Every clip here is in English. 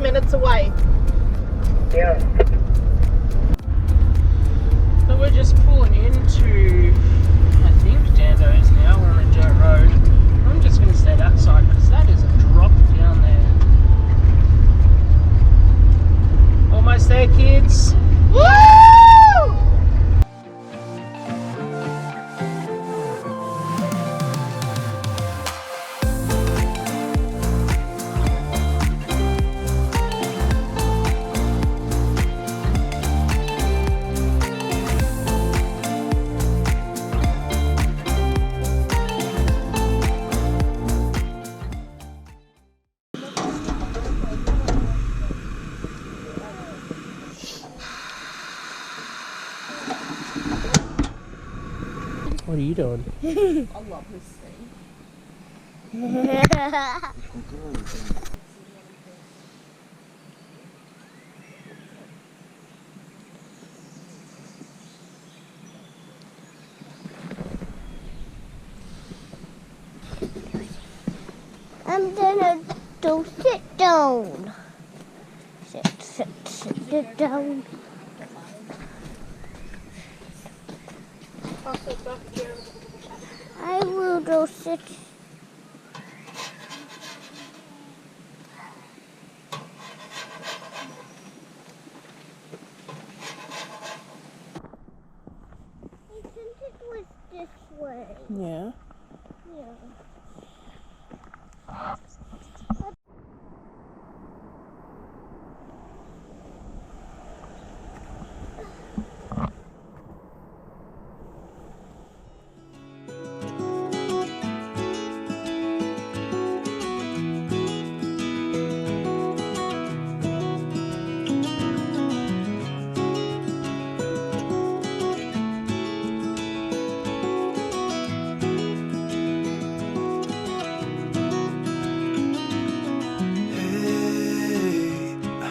minutes away. Yeah. So we're just pulling into, I think, Dandos now. We're on a dirt road. I'm just going to stay that side because that is a drop down there. Almost there, kids. Woo! What are you doing? I love this thing. I'm gonna do sit down. Sit down. I'll sit back here. I will do sit. I think it was this way. Yeah. Yeah.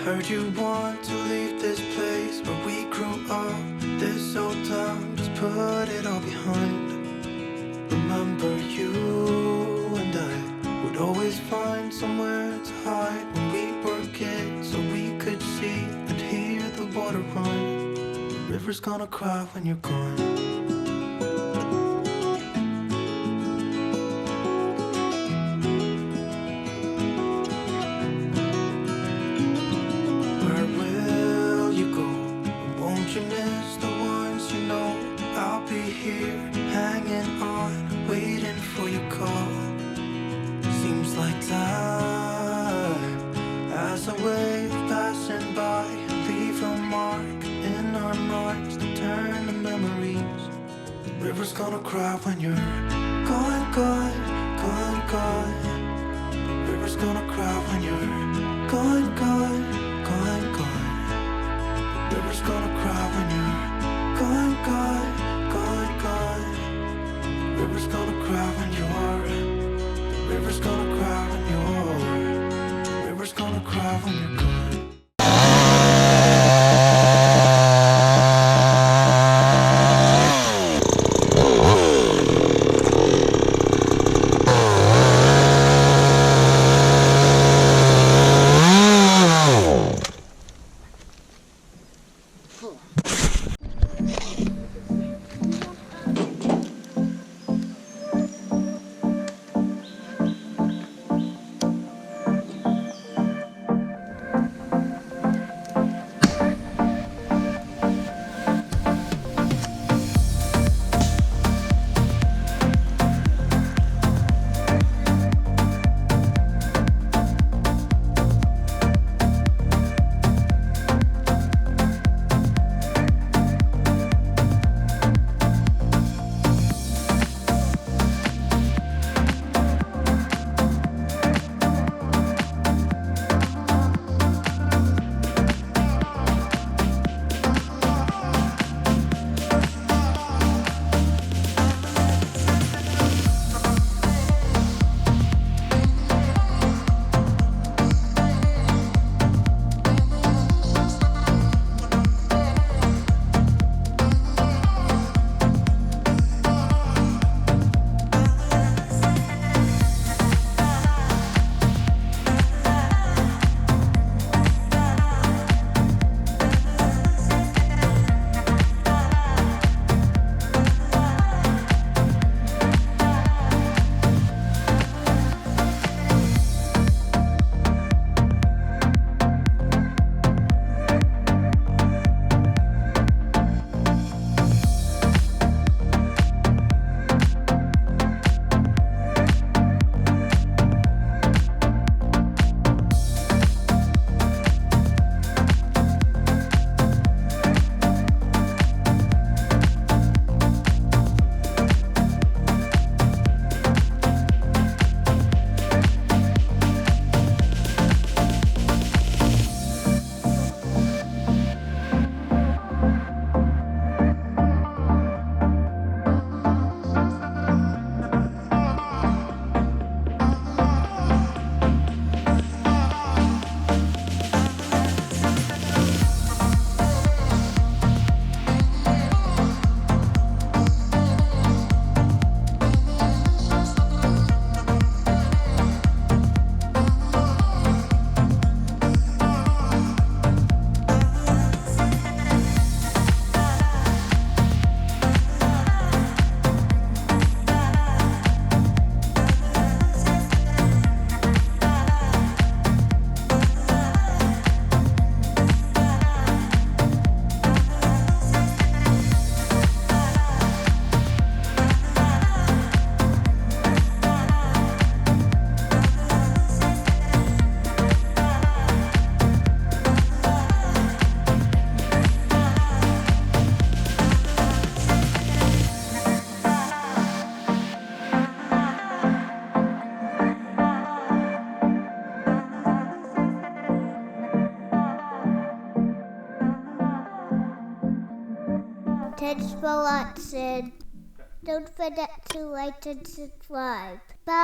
Heard you want to leave this place where we grew up. This old town, just put it all behind. Remember you and I would always find somewhere to hide when we were kids, so we could see and hear the water run. The river's gonna cry when you're gone. River's gonna cry when you're gone, gone, gone, gone. River's gonna cry when you're gone, gone, gone, gone. River's gonna cry when you're gone, gone, gone, gone. River's gonna cry when you're. River's gonna cry when you're. River's gonna cry when you're gone. Thanks for watching. Don't forget to like and subscribe. Bye.